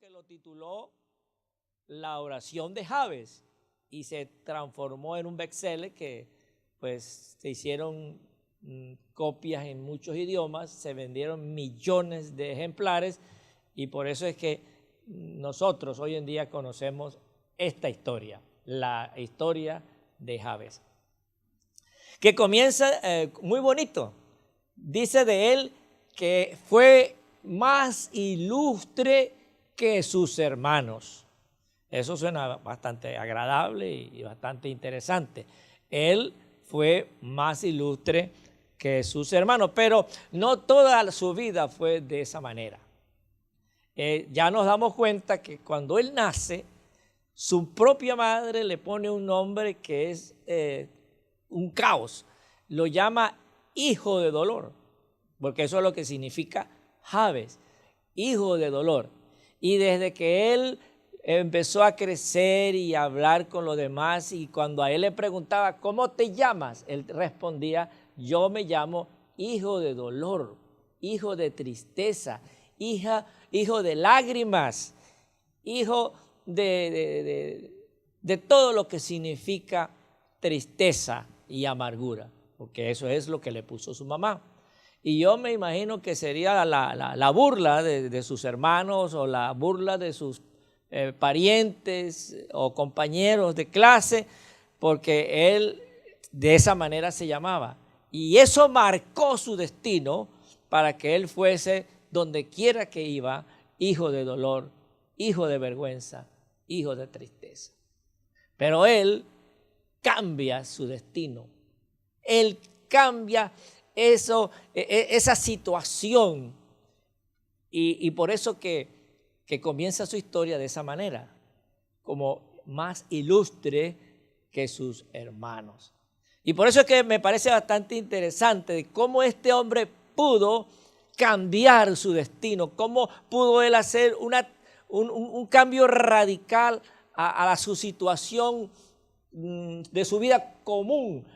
que lo tituló La oración de Jabes y se transformó en un bestseller que pues se hicieron copias en muchos idiomas, se vendieron millones de ejemplares y por eso es que nosotros hoy en día conocemos esta historia, la historia de Jabes, que comienza muy bonito. Dice de él que fue más ilustre que sus hermanos. Eso suena bastante agradable y bastante interesante. Él fue más ilustre que sus hermanos, pero no toda su vida fue de esa manera. Ya nos damos cuenta que cuando él nace, su propia madre le pone un nombre que es un caos. Lo llama hijo de dolor, porque eso es lo que significa Jabes, hijo de dolor. Y desde que él empezó a crecer y a hablar con los demás, y cuando a él le preguntaba, ¿cómo te llamas?, él respondía, yo me llamo hijo de dolor, hijo de tristeza, hijo de lágrimas, hijo de todo lo que significa tristeza y amargura, porque eso es lo que le puso su mamá. Y yo me imagino que sería la burla de sus hermanos o la burla de sus parientes o compañeros de clase, porque él de esa manera se llamaba. Y eso marcó su destino para que él fuese donde quiera que iba, hijo de dolor, hijo de vergüenza, hijo de tristeza. Pero él cambia su destino. Él cambia esa situación. Y por eso que comienza su historia de esa manera, como más ilustre que sus hermanos. Y por eso es que me parece bastante interesante de cómo este hombre pudo cambiar su destino, cómo pudo él hacer un cambio radical a su situación de su vida común,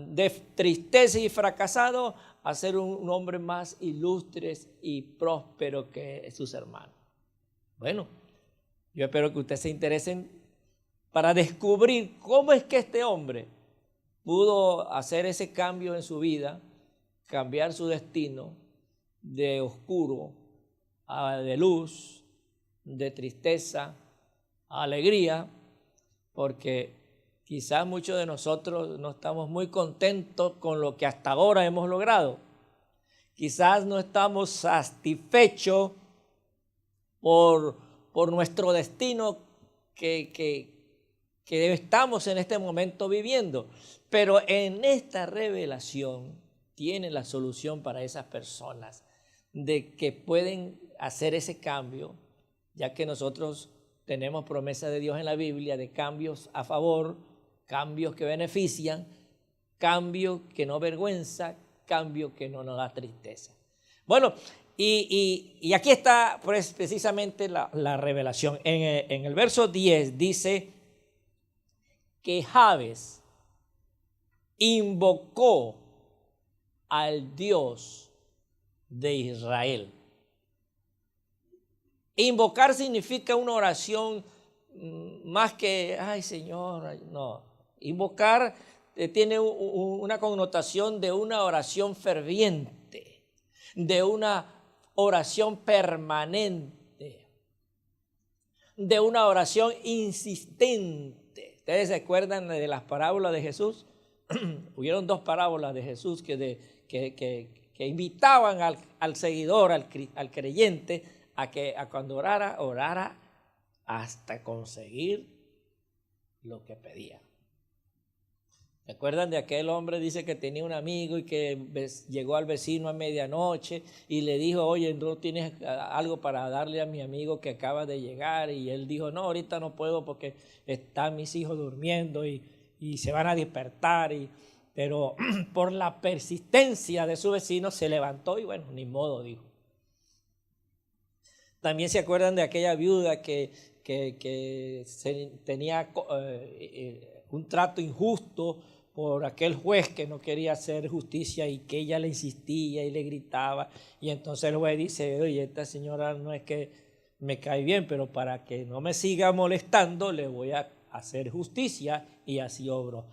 de tristeza y fracasado, a ser un hombre más ilustre y próspero que sus hermanos. Bueno, yo espero que ustedes se interesen para descubrir cómo es que este hombre pudo hacer ese cambio en su vida, cambiar su destino de oscuro a de luz, de tristeza a alegría, porque quizás muchos de nosotros no estamos muy contentos con lo que hasta ahora hemos logrado. Quizás no estamos satisfechos por nuestro destino que estamos en este momento viviendo. Pero en esta revelación tiene la solución para esas personas de que pueden hacer ese cambio, ya que nosotros tenemos promesa de Dios en la Biblia de cambios a favor, cambios que benefician, cambios que no avergüenza, cambios que no nos da tristeza. Bueno, y aquí está pues, precisamente la revelación. En el verso 10 dice que Jabes invocó al Dios de Israel. Invocar significa una oración más que, ay Señor, no. Invocar tiene una connotación de una oración ferviente, de una oración permanente, de una oración insistente. ¿Ustedes se acuerdan de las parábolas de Jesús? Hubieron dos parábolas de Jesús que invitaban al seguidor, al creyente, a cuando orara hasta conseguir lo que pedía. ¿Se acuerdan de aquel hombre? Dice que tenía un amigo y que llegó al vecino a medianoche y le dijo, oye, ¿no tienes algo para darle a mi amigo que acaba de llegar? Y él dijo, no, ahorita no puedo porque están mis hijos durmiendo y se van a despertar. Pero por la persistencia de su vecino se levantó y bueno, ni modo, dijo. También se acuerdan de aquella viuda que tenía un trato injusto por aquel juez que no quería hacer justicia y que ella le insistía y le gritaba. Y entonces el juez dice, oye, esta señora no es que me cae bien, pero para que no me siga molestando, le voy a hacer justicia y así obro.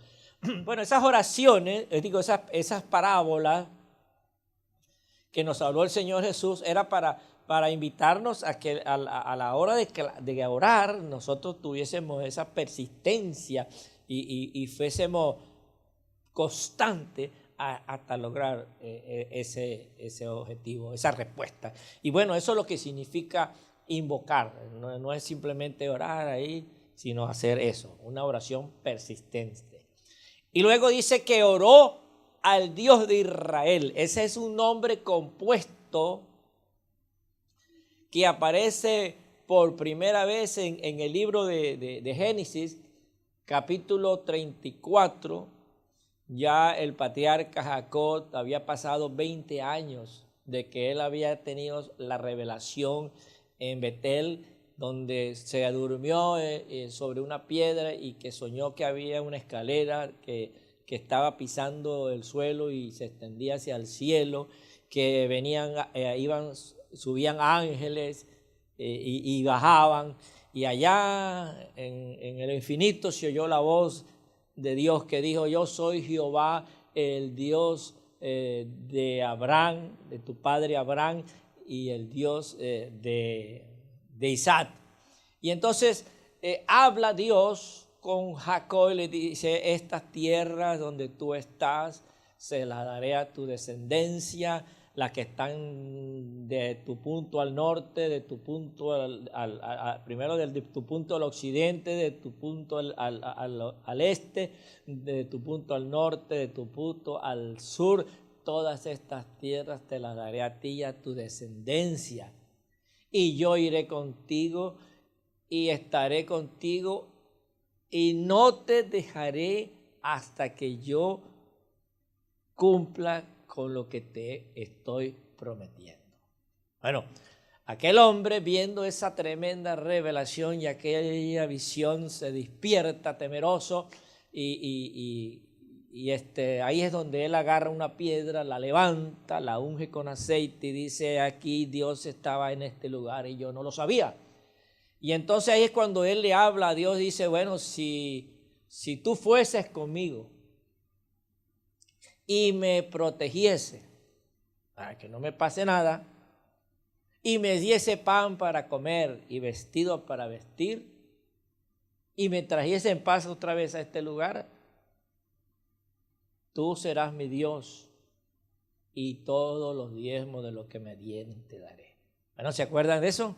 Bueno, esas oraciones, esas parábolas que nos habló el Señor Jesús, era para invitarnos a que a la hora de orar nosotros tuviésemos esa persistencia y fuésemos constantes hasta lograr ese objetivo, esa respuesta. Y bueno, eso es lo que significa invocar, no es simplemente orar ahí, sino hacer eso, una oración persistente. Y luego dice que oró al Dios de Israel. Ese es un nombre compuesto que aparece por primera vez en el libro de Génesis, capítulo 34. Ya el patriarca Jacob había pasado 20 años de que él había tenido la revelación en Betel, donde se durmió sobre una piedra y que soñó que había una escalera que estaba pisando el suelo y se extendía hacia el cielo, que subían ángeles y bajaban, y allá en el infinito se oyó la voz de Dios que dijo: yo soy Jehová, el Dios de Abraham, de tu padre Abraham, y el Dios de Isaac. Y entonces habla Dios con Jacob y le dice: estas tierras donde tú estás se las daré a tu descendencia, las que están de tu punto al norte, de tu punto primero de tu punto al occidente, de tu punto al este, de tu punto al norte, de tu punto al sur. Todas estas tierras te las daré a ti y a tu descendencia. Y yo iré contigo y estaré contigo y no te dejaré hasta que yo cumpla con lo que te estoy prometiendo. Bueno, aquel hombre, viendo esa tremenda revelación y aquella visión, se despierta temeroso y ahí es donde él agarra una piedra, la levanta, la unge con aceite y dice: aquí Dios estaba en este lugar y yo no lo sabía. Y entonces ahí es cuando él le habla a Dios, dice: bueno, si tú fueses conmigo y me protegiese para que no me pase nada, y me diese pan para comer y vestido para vestir, y me trajese en paz otra vez a este lugar, tú serás mi Dios y todos los diezmos de lo que me dieren te daré. Bueno, ¿se acuerdan de eso?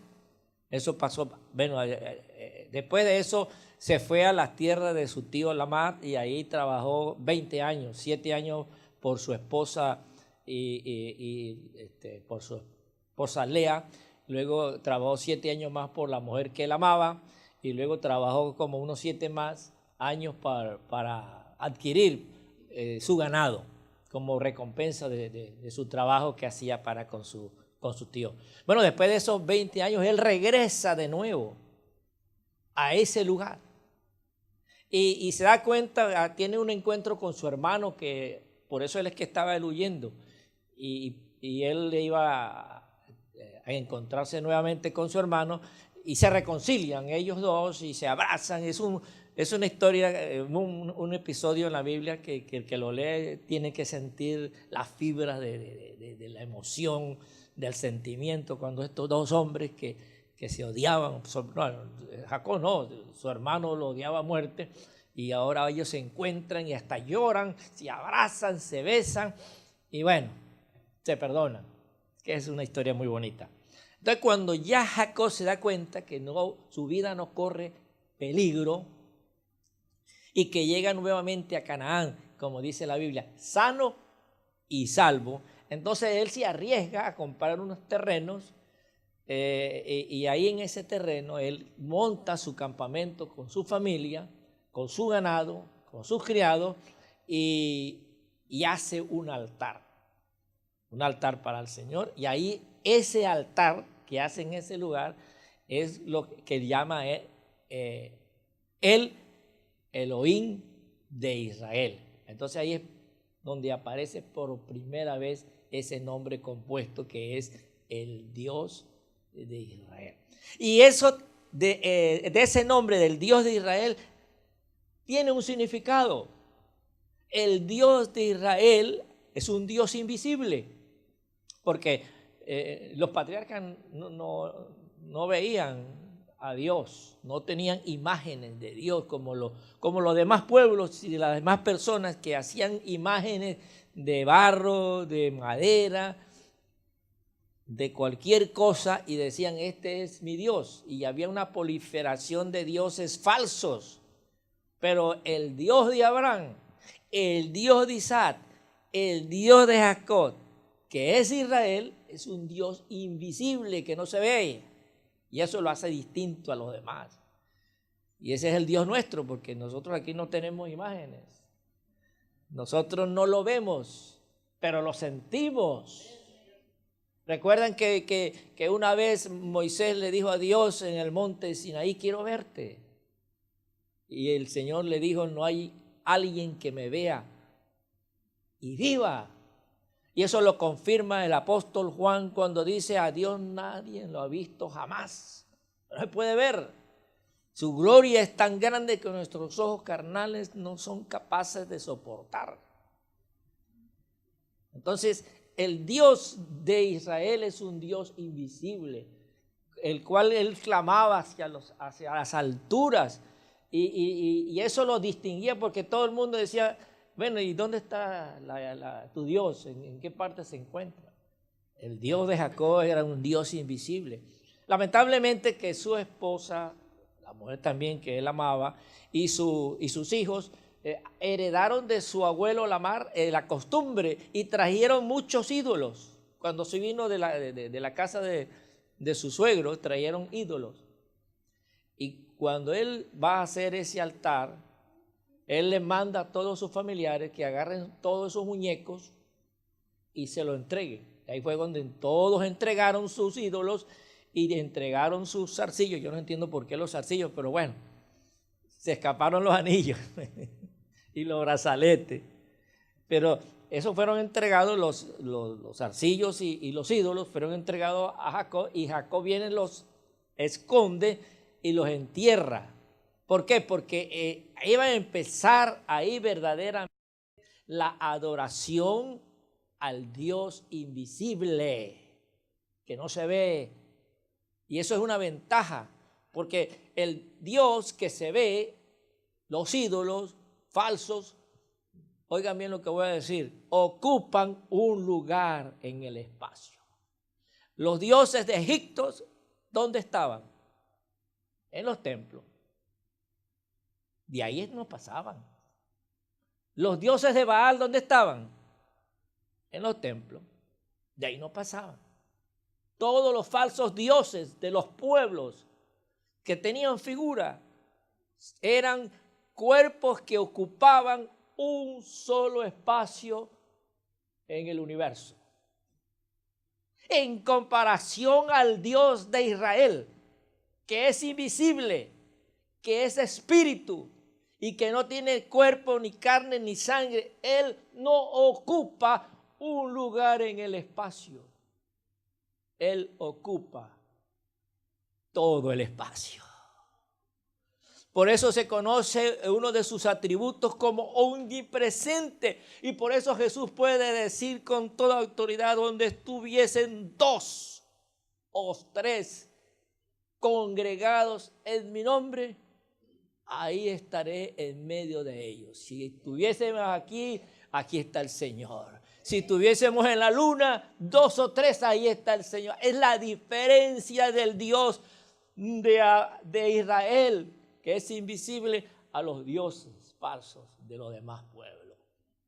Eso pasó. Bueno, después de eso se fue a las tierras de su tío Lamar y ahí trabajó 20 años, 7 años por su esposa por su esposa Lea. Luego trabajó 7 años más por la mujer que él amaba y luego trabajó como unos 7 más años para adquirir su ganado como recompensa de su trabajo que hacía con su tío. Bueno, después de esos 20 años, él regresa de nuevo a ese lugar y se da cuenta, tiene un encuentro con su hermano, que por eso él es que estaba huyendo, y él le iba a encontrarse nuevamente con su hermano y se reconcilian ellos dos y se abrazan. Es una historia, un episodio en la Biblia que el que lo lee tiene que sentir las fibras de la emoción, del sentimiento, cuando estos dos hombres que se odiaban, Jacob no, su hermano lo odiaba a muerte, y ahora ellos se encuentran y hasta lloran, se abrazan, se besan y bueno, se perdonan, que es una historia muy bonita. Entonces, cuando ya Jacob se da cuenta que su vida no corre peligro y que llega nuevamente a Canaán, como dice la Biblia, sano y salvo, entonces él se arriesga a comprar unos terrenos y ahí en ese terreno él monta su campamento con su familia, con su ganado, con sus criados y hace un altar para el Señor. Y ahí ese altar que hace en ese lugar es lo que llama el Elohim de Israel. Entonces ahí es donde aparece por primera vez ese nombre compuesto que es el Dios de Israel. Y eso de ese nombre del Dios de Israel tiene un significado. El Dios de Israel es un Dios invisible, porque los patriarcas no veían a Dios, no tenían imágenes de Dios como los demás pueblos y las demás personas que hacían imágenes de barro, de madera, de cualquier cosa, y decían, este es mi Dios. Y había una proliferación de dioses falsos. Pero el Dios de Abraham, el Dios de Isaac, el Dios de Jacob, que es Israel, es un Dios invisible que no se ve. Y eso lo hace distinto a los demás. Y ese es el Dios nuestro, porque nosotros aquí no tenemos imágenes. Nosotros no lo vemos, pero lo sentimos. Recuerdan que una vez Moisés le dijo a Dios en el monte Sinaí, quiero verte. Y el Señor le dijo, no hay alguien que me vea y viva. Y eso lo confirma el apóstol Juan cuando dice, a Dios nadie lo ha visto jamás. No se puede ver. Su gloria es tan grande que nuestros ojos carnales no son capaces de soportar. Entonces, el Dios de Israel es un Dios invisible, el cual él clamaba hacia las alturas, y eso lo distinguía porque todo el mundo decía, bueno, ¿y dónde está tu Dios? ¿En qué parte se encuentra? El Dios de Jacob era un Dios invisible. Lamentablemente que su esposa, la mujer también que él amaba, y sus hijos, heredaron de su abuelo Lamar la costumbre y trajeron muchos ídolos. Cuando se vino de la casa de su suegro, trajeron ídolos. Y cuando él va a hacer ese altar, él le manda a todos sus familiares que agarren todos esos muñecos y se lo entreguen. Ahí fue donde todos entregaron sus ídolos y entregaron sus zarcillos. Yo no entiendo por qué los zarcillos, pero bueno, se escaparon los anillos y los brazaletes. Pero esos fueron entregados, los zarcillos y los ídolos fueron entregados a Jacob, y Jacob viene, los esconde y los entierra. ¿Por qué? Porque iba a empezar ahí verdaderamente la adoración al Dios invisible, que no se ve. Y eso es una ventaja, porque el Dios que se ve, los ídolos falsos, oigan bien lo que voy a decir, ocupan un lugar en el espacio. Los dioses de Egipto, ¿dónde estaban? En los templos. De ahí no pasaban. Los dioses de Baal, ¿dónde estaban? En los templos. De ahí no pasaban. Todos los falsos dioses de los pueblos que tenían figura eran cuerpos que ocupaban un solo espacio en el universo. En comparación al Dios de Israel, que es invisible, que es espíritu y que no tiene cuerpo, ni carne, ni sangre, él no ocupa un lugar en el espacio. Él ocupa todo el espacio. Por eso se conoce uno de sus atributos como omnipresente. Y por eso Jesús puede decir con toda autoridad, donde estuviesen 2 o 3 congregados en mi nombre, ahí estaré en medio de ellos. Si estuviésemos aquí, aquí está el Señor. Si estuviésemos en la luna, 2 o 3, ahí está el Señor. Es la diferencia del Dios de Israel, que es invisible, a los dioses falsos de los demás pueblos.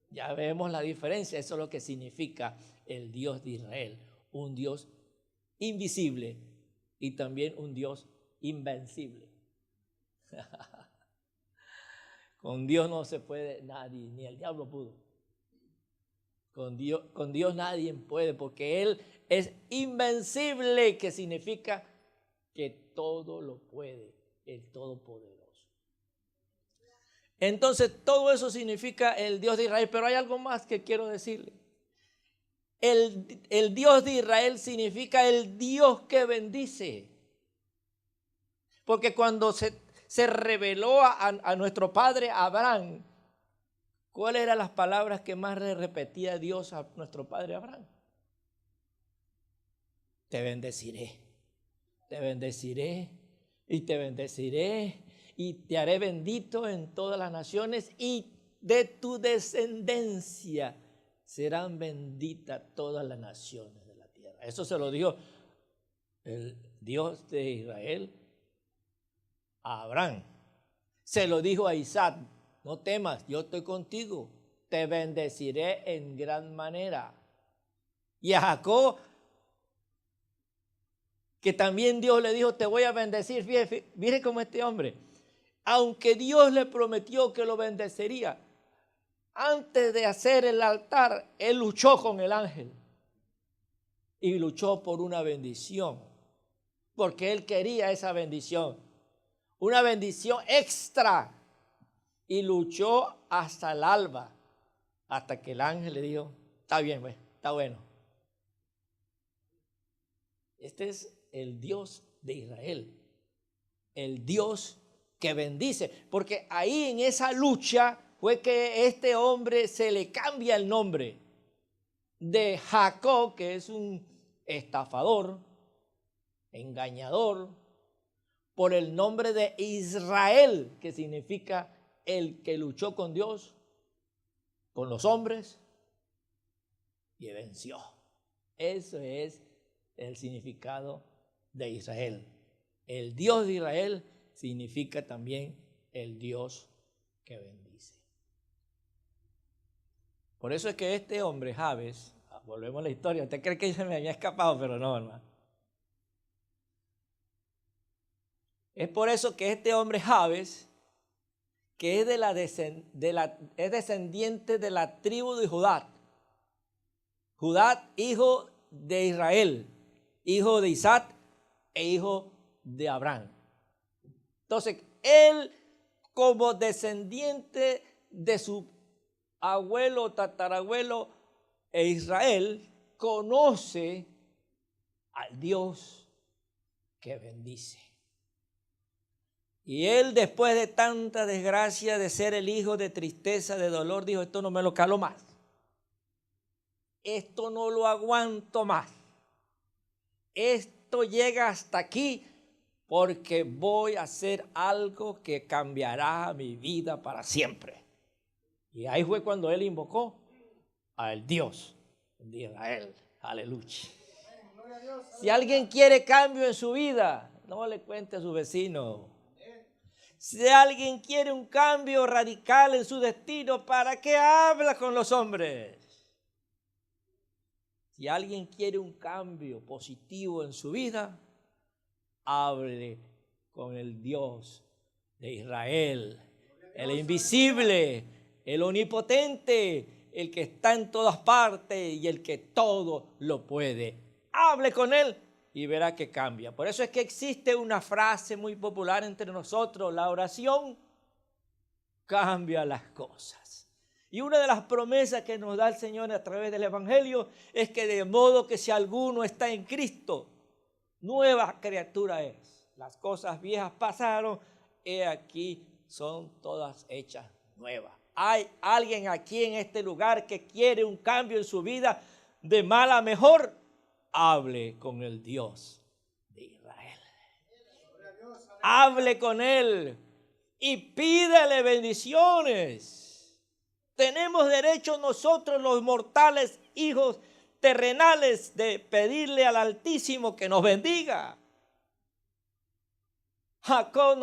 Ya vemos la diferencia. Eso es lo que significa el Dios de Israel. Un Dios invisible y también un Dios invencible. Con Dios no se puede nadie, ni el diablo pudo. Con Dios nadie puede, porque Él es invencible, que significa que todo lo puede, el Todopoderoso. Entonces, todo eso significa el Dios de Israel, pero hay algo más que quiero decirle. El Dios de Israel significa el Dios que bendice. Porque cuando se reveló a nuestro padre Abraham, ¿cuáles eran las palabras que más le repetía Dios a nuestro padre Abraham? Te bendeciré y te bendeciré y te haré bendito en todas las naciones y de tu descendencia serán benditas todas las naciones de la tierra. Eso se lo dijo el Dios de Israel a Abraham. Se lo dijo a Isaac, no temas, yo estoy contigo, te bendeciré en gran manera. Y a Jacob, que también Dios le dijo, te voy a bendecir. Mire cómo este hombre, aunque Dios le prometió que lo bendecería, antes de hacer el altar, él luchó con el ángel y luchó por una bendición, porque él quería esa bendición, una bendición extra, y luchó hasta el alba, hasta que el ángel le dijo, está bien, pues, está bueno. Este es el Dios de Israel, el Dios que bendice, porque ahí en esa lucha fue que este hombre se le cambia el nombre de Jacob, que es un estafador, engañador, por el nombre de Israel, que significa el que luchó con Dios, con los hombres y venció. Eso es el significado de Israel. El Dios de Israel significa también el Dios que bendice. Por eso es que este hombre, Jabes, volvemos a la historia, usted cree que se me había escapado, pero no, hermano. Es por eso que este hombre, Jabes, que es, es descendiente de la tribu de Judá. Judá, hijo de Israel, hijo de Isaac e hijo de Abraham. Entonces, él como descendiente de su abuelo, tatarabuelo e Israel, conoce al Dios que bendice. Y él, después de tanta desgracia, de ser el hijo de tristeza, de dolor, dijo, esto no me lo calo más. Esto no lo aguanto más. Esto llega hasta aquí porque voy a hacer algo que cambiará mi vida para siempre. Y ahí fue cuando él invocó al Dios de Israel. Aleluya. Si alguien quiere cambio en su vida, no le cuente a su vecino. Si alguien quiere un cambio radical en su destino, ¿para qué habla con los hombres? Si alguien quiere un cambio positivo en su vida, hable con el Dios de Israel, el invisible, el omnipotente, el que está en todas partes y el que todo lo puede. Hable con él y verá que cambia. Por eso es que existe una frase muy popular entre nosotros, la oración cambia las cosas. Y una de las promesas que nos da el Señor a través del Evangelio es que de modo que si alguno está en Cristo, nueva criatura es. Las cosas viejas pasaron, he aquí son todas hechas nuevas. Hay alguien aquí en este lugar que quiere un cambio en su vida de mal a mejor, hable con el Dios de Israel. Hable con él y pídele bendiciones. Tenemos derecho nosotros los mortales hijos terrenales de pedirle al Altísimo que nos bendiga. Jacob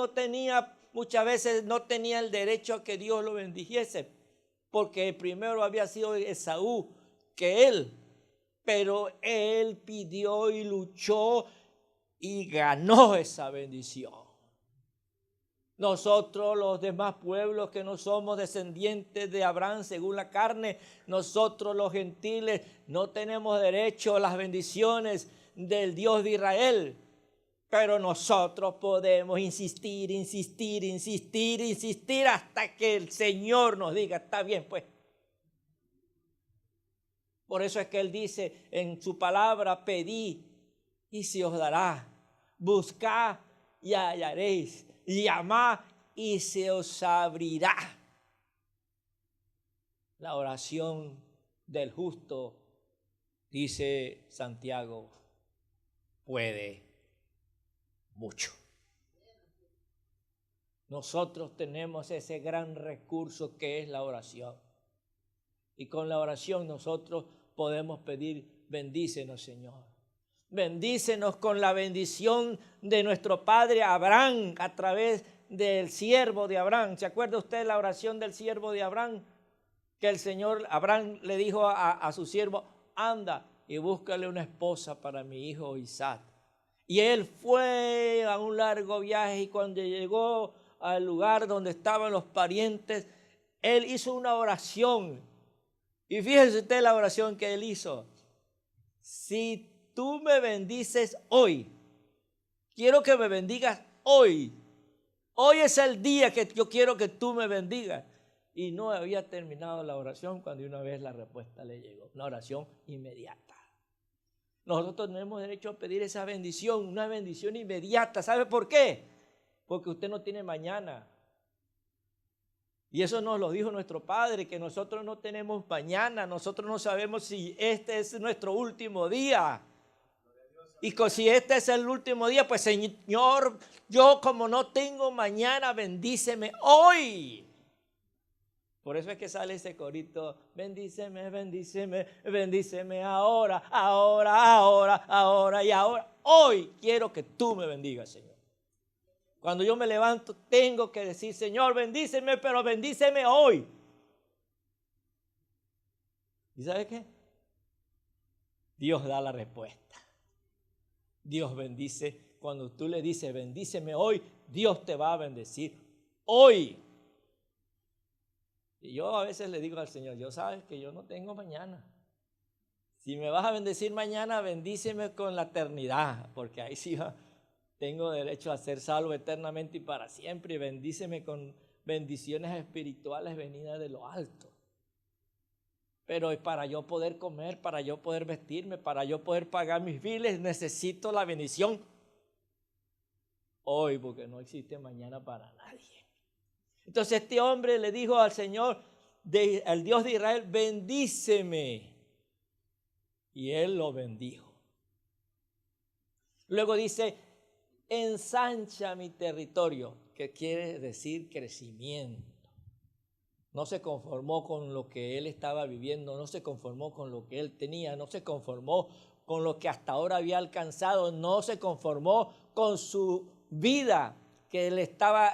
muchas veces no tenía el derecho a que Dios lo bendijese, porque primero había sido Esaú que él, pero él pidió y luchó y ganó esa bendición. Nosotros, los demás pueblos que no somos descendientes de Abraham según la carne, nosotros los gentiles no tenemos derecho a las bendiciones del Dios de Israel. Pero nosotros podemos insistir hasta que el Señor nos diga, está bien pues. Por eso es que Él dice en su palabra, pedid y se os dará, buscad y hallaréis, llamad y se os abrirá. La oración del justo, dice Santiago, puede mucho. Nosotros tenemos ese gran recurso que es la oración. Y con la oración nosotros podemos pedir, bendícenos, Señor. Bendícenos con la bendición de nuestro padre Abraham a través del siervo de Abraham. ¿Se acuerda usted la oración del siervo de Abraham? Que el Señor, Abraham le dijo a su siervo, anda y búscale una esposa para mi hijo Isaac. Y él fue a un largo viaje y cuando llegó al lugar donde estaban los parientes, él hizo una oración. Y fíjese usted la oración que él hizo. Si tú me bendices hoy, quiero que me bendigas hoy. Hoy es el día que yo quiero que tú me bendigas. Y no había terminado la oración cuando una vez la respuesta le llegó. Una oración inmediata. Nosotros tenemos derecho a pedir esa bendición, una bendición inmediata. ¿Sabe por qué? Porque usted no tiene mañana. Y eso nos lo dijo nuestro Padre, que nosotros no tenemos mañana. Nosotros no sabemos si este es nuestro último día. Y si este es el último día, pues Señor, yo como no tengo mañana, bendíceme hoy. Por eso es que sale ese corito, bendíceme, bendíceme, bendíceme ahora, ahora, ahora, ahora y ahora. Hoy quiero que tú me bendigas, Señor. Cuando yo me levanto, tengo que decir, Señor, bendíceme, pero bendíceme hoy. ¿Y sabe qué? Dios da la respuesta. Dios bendice. Cuando tú le dices, bendíceme hoy, Dios te va a bendecir hoy. Y yo a veces le digo al Señor, yo sabes que yo no tengo mañana. Si me vas a bendecir mañana, bendíceme con la eternidad, porque ahí sí tengo derecho a ser salvo eternamente y para siempre. Y bendíceme con bendiciones espirituales venidas de lo alto. Pero para yo poder comer, para yo poder vestirme, para yo poder pagar mis biles, necesito la bendición hoy, porque no existe mañana para nadie. Entonces este hombre le dijo al Señor, al Dios de Israel, bendíceme. Y él lo bendijo. Luego dice, ensancha mi territorio, que quiere decir crecimiento. No se conformó con lo que él estaba viviendo, no se conformó con lo que él tenía, no se conformó con lo que hasta ahora había alcanzado, no se conformó con su vida que él estaba,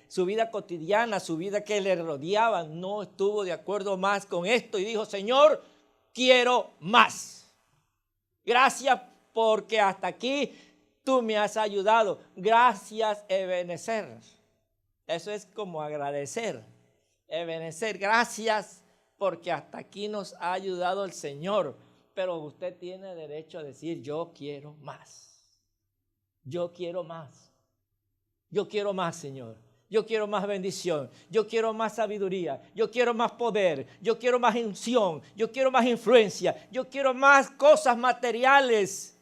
su vida cotidiana, su vida que le rodeaba, no estuvo de acuerdo más con esto y dijo, Señor, quiero más. Gracias porque hasta aquí tú me has ayudado. Gracias, Ebenezer. Eso es como agradecer. Ebenezer, gracias porque hasta aquí nos ha ayudado el Señor. Pero usted tiene derecho a decir, yo quiero más. Yo quiero más. Yo quiero más, Señor. Yo quiero más bendición. Yo quiero más sabiduría. Yo quiero más poder. Yo quiero más unción. Yo quiero más influencia. Yo quiero más cosas materiales.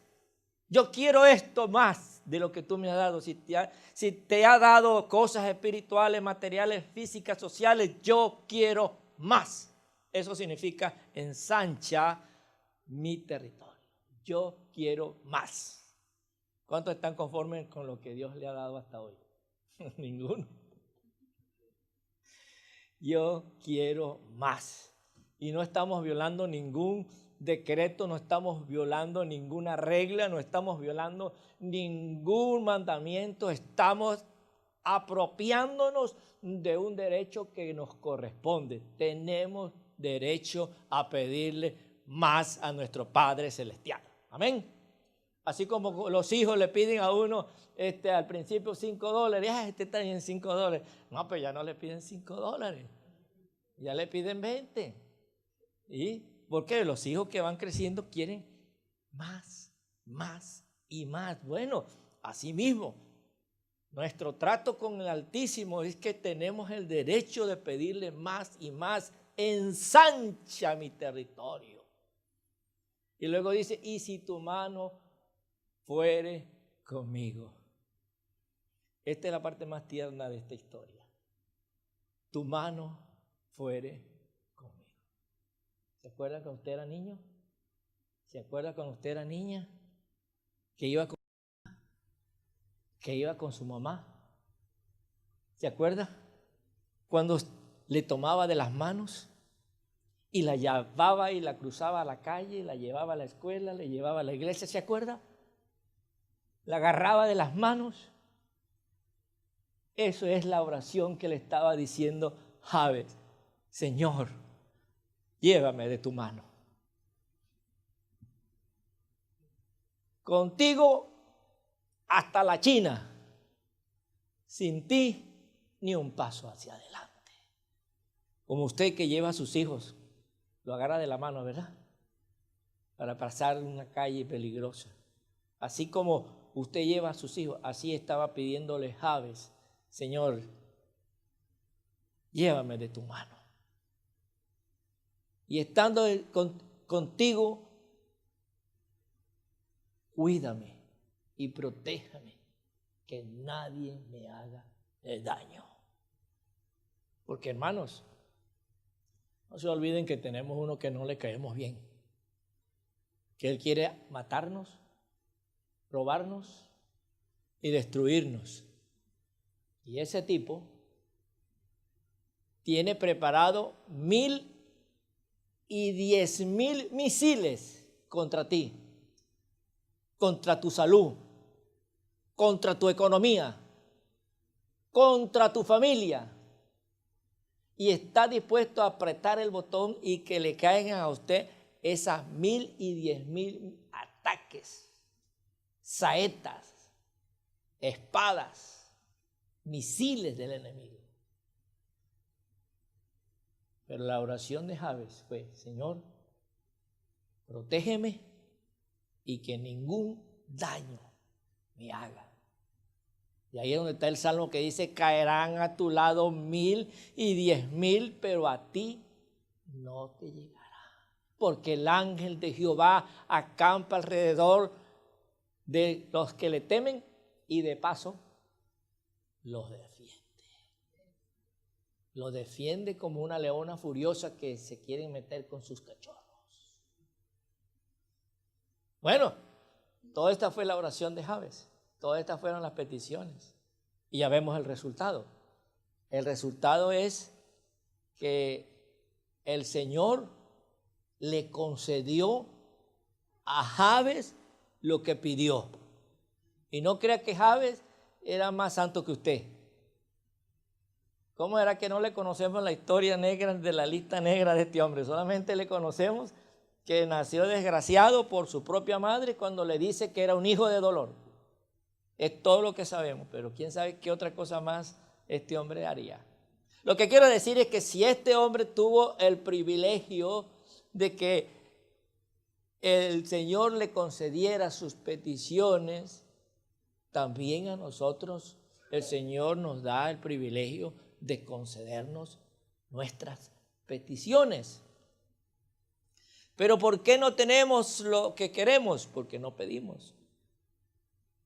Yo quiero esto más de lo que tú me has dado. Si te ha dado cosas espirituales, materiales, físicas, sociales, yo quiero más. Eso significa ensancha mi territorio. Yo quiero más. ¿Cuántos están conformes con lo que Dios le ha dado hasta hoy? Ninguno. Yo quiero más. Y no estamos violando ningún decreto, no estamos violando ninguna regla, no estamos violando ningún mandamiento. Estamos apropiándonos de un derecho que nos corresponde. Tenemos derecho a pedirle más a nuestro Padre Celestial. Amén. Así como los hijos le piden a uno al principio $5. Este está en $5. No, pero ya no le piden $5. Ya le piden 20. ¿Y por qué? Los hijos que van creciendo quieren más, más y más. Bueno, así mismo, nuestro trato con el Altísimo es que tenemos el derecho de pedirle más y más. Ensancha mi territorio. Y luego dice, y si tu mano fuere conmigo. Esta es la parte más tierna de esta historia. Tu mano fuere conmigo. ¿Se acuerda cuando usted era niño? ¿Se acuerda cuando usted era niña? Que iba con su mamá. ¿Se acuerda? Cuando le tomaba de las manos y la llevaba y la cruzaba a la calle, la llevaba a la escuela, le llevaba a la iglesia. ¿Se acuerda? La agarraba de las manos. Eso es la oración que le estaba diciendo Jabes. Señor, llévame de tu mano. Contigo hasta la China. Sin ti, ni un paso hacia adelante. Como usted que lleva a sus hijos, lo agarra de la mano, ¿verdad? Para pasar una calle peligrosa. Así como usted lleva a sus hijos, así estaba pidiéndole Jabes, Señor, llévame de tu mano. Y estando contigo, cuídame y protéjame, que nadie me haga daño. Porque, hermanos, no se olviden que tenemos uno que no le caemos bien, que él quiere matarnos, robarnos y destruirnos. Y ese tipo tiene preparado 1,010,000 misiles contra ti, contra tu salud, contra tu economía, contra tu familia. Y está dispuesto a apretar el botón y que le caigan a usted esas 1,010,000 ataques, saetas, espadas, misiles del enemigo. Pero la oración de Jabes fue, Señor, protégeme y que ningún daño me haga. Y ahí es donde está el salmo que dice, caerán a tu lado 1,010,000, pero a ti no te llegará. Porque el ángel de Jehová acampa alrededor de los que le temen y de paso los defiende. Los defiende como una leona furiosa que se quiere meter con sus cachorros. Bueno, toda esta fue la oración de Jabes. Todas estas fueron las peticiones. Y ya vemos el resultado. El resultado es que el Señor le concedió a Jabes lo que pidió. Y no crea que Jabes era más santo que usted. ¿Cómo era que no le conocemos la historia negra de la lista negra de este hombre? Solamente le conocemos que nació desgraciado por su propia madre cuando le dice que era un hijo de dolor. Es todo lo que sabemos, pero quién sabe qué otra cosa más este hombre haría. Lo que quiero decir es que si este hombre tuvo el privilegio de que el Señor le concediera sus peticiones, también a nosotros el Señor nos da el privilegio de concedernos nuestras peticiones. Pero ¿por qué no tenemos lo que queremos? Porque no pedimos.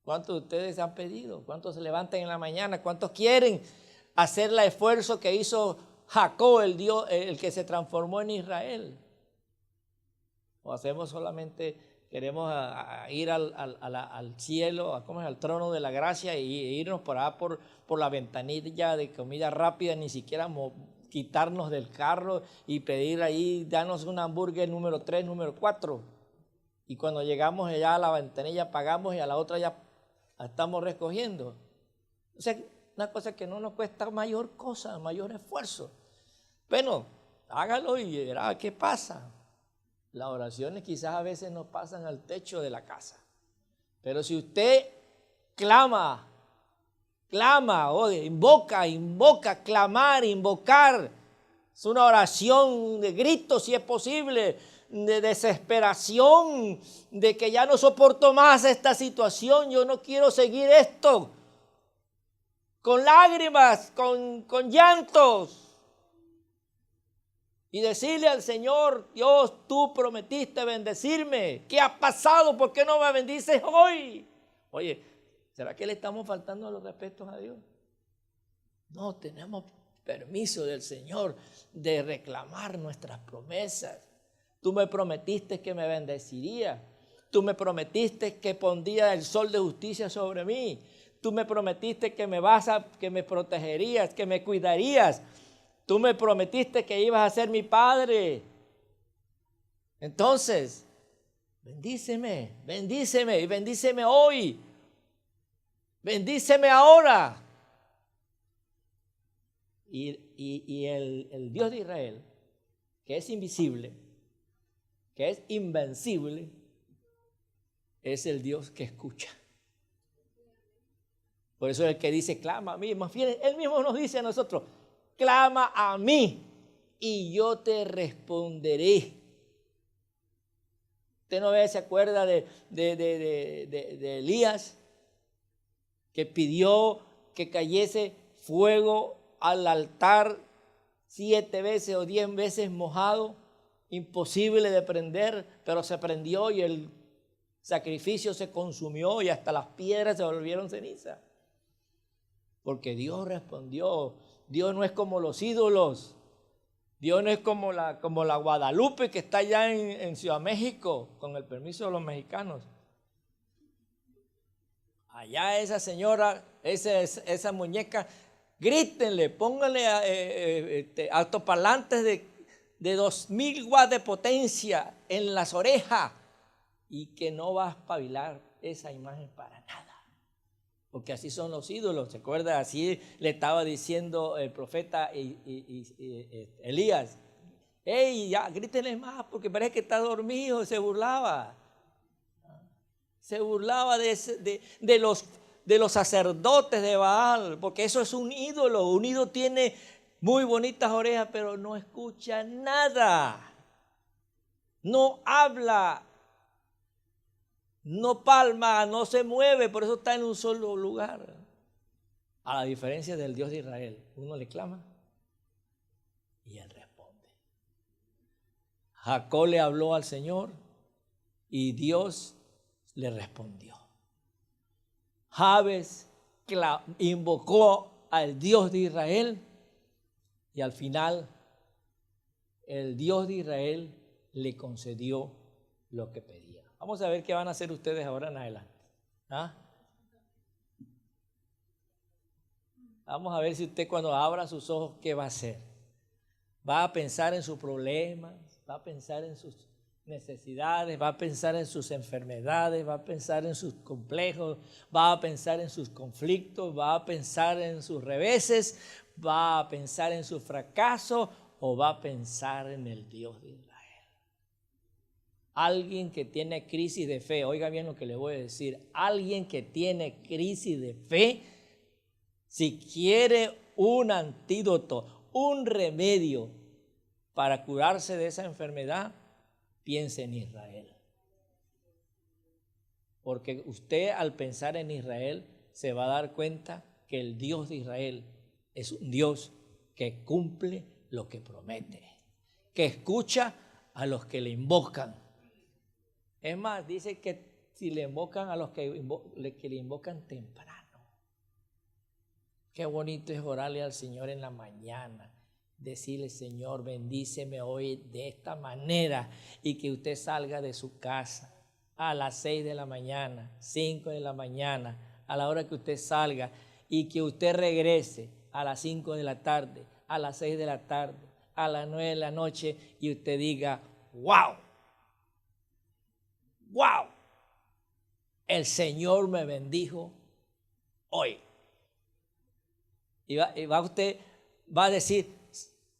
¿Cuántos de ustedes han pedido? ¿Cuántos se levantan en la mañana? ¿Cuántos quieren hacer el esfuerzo que hizo Jacob, el que se transformó en Israel? ¿O hacemos solamente, queremos ir al cielo, al trono de la gracia y irnos por la ventanilla de comida rápida, ni siquiera quitarnos del carro y pedir ahí, danos un hamburgues número 3, número 4? Y cuando llegamos allá a la ventanilla pagamos y a la otra ya estamos recogiendo. O sea, una cosa que no nos cuesta mayor cosa, mayor esfuerzo. Bueno, hágalo y verá qué pasa. Las oraciones quizás a veces nos pasan al techo de la casa. Pero si usted clama, invoca, clamar, invocar, es una oración de grito si es posible, de desesperación, de que ya no soporto más esta situación, yo no quiero seguir esto, con lágrimas, con llantos. Y decirle al Señor, Dios, tú prometiste bendecirme. ¿Qué ha pasado? ¿Por qué no me bendices hoy? Oye, ¿Será que le estamos faltando los respetos a Dios? No, tenemos permiso del Señor de reclamar nuestras promesas. Tú me prometiste que me bendecirías. Tú me prometiste que pondría el sol de justicia sobre mí. Tú me prometiste que me protegerías, que me cuidarías. Tú me prometiste que ibas a ser mi padre. Entonces, bendíceme y bendíceme hoy. Bendíceme ahora. Y el Dios de Israel, que es invisible, que es invencible, es el Dios que escucha. Por eso es el que dice, clama a mí. Más bien, Él mismo nos dice a nosotros, clama a mí y yo te responderé. ¿Usted no se acuerda de Elías, que pidió que cayese fuego al altar 7 veces o 10 veces mojado? Imposible de prender, pero se prendió y el sacrificio se consumió y hasta las piedras se volvieron ceniza. Porque Dios respondió. Dios no es como los ídolos. Dios no es como la Guadalupe que está allá en Ciudad México, con el permiso de los mexicanos. Allá esa señora, esa muñeca, grítenle, pónganle altoparlantes de 2000 watts de potencia en las orejas y que no va a espabilar esa imagen para nada. Porque así son los ídolos, ¿se acuerda? Así le estaba diciendo el profeta Elías. ¡Ey, ya, grítenle más! Porque parece que está dormido. Se burlaba. Se burlaba de los sacerdotes de Baal, porque eso es un ídolo. Un ídolo tiene muy bonitas orejas, pero no escucha nada. No habla. No palma, no se mueve, por eso está en un solo lugar. A la diferencia del Dios de Israel, uno le clama y Él responde. Jacob le habló al Señor y Dios le respondió. Jabes invocó al Dios de Israel y al final el Dios de Israel le concedió lo que pedía. Vamos a ver qué van a hacer ustedes ahora en adelante. ¿Ah? Vamos a ver si usted cuando abra sus ojos, ¿qué va a hacer? ¿Va a pensar en sus problemas? ¿Va a pensar en sus necesidades? ¿Va a pensar en sus enfermedades? ¿Va a pensar en sus complejos? ¿Va a pensar en sus conflictos? ¿Va a pensar en sus reveses? ¿Va a pensar en su fracaso? ¿O va a pensar en el Dios de Israel? Alguien que tiene crisis de fe, oiga bien lo que le voy a decir, alguien que tiene crisis de fe, si quiere un antídoto, un remedio para curarse de esa enfermedad, piense en Israel. Porque usted al pensar en Israel se va a dar cuenta que el Dios de Israel es un Dios que cumple lo que promete, que escucha a los que le invocan. Es más, dice que si le invocan a los que le invocan temprano. Qué bonito es orarle al Señor en la mañana. Decirle, Señor, bendíceme hoy de esta manera y que usted salga de su casa a las 6 de la mañana, 5 de la mañana, a la hora que usted salga y que usted regrese a las 5 de la tarde, a las 6 de la tarde, a las 9 de la noche y usted diga, ¡wow! ¡Wow! El Señor me bendijo hoy. Y usted va a decir,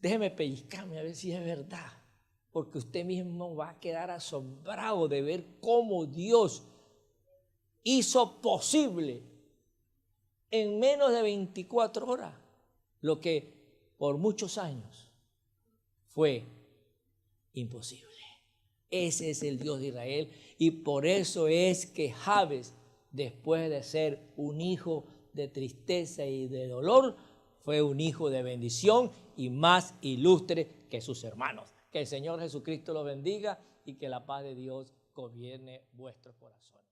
déjeme pellizcarme a ver si es verdad. Porque usted mismo va a quedar asombrado de ver cómo Dios hizo posible en menos de 24 horas lo que por muchos años fue imposible. Ese es el Dios de Israel y por eso es que Jabes, después de ser un hijo de tristeza y de dolor, fue un hijo de bendición y más ilustre que sus hermanos. Que el Señor Jesucristo los bendiga y que la paz de Dios gobierne vuestros corazones.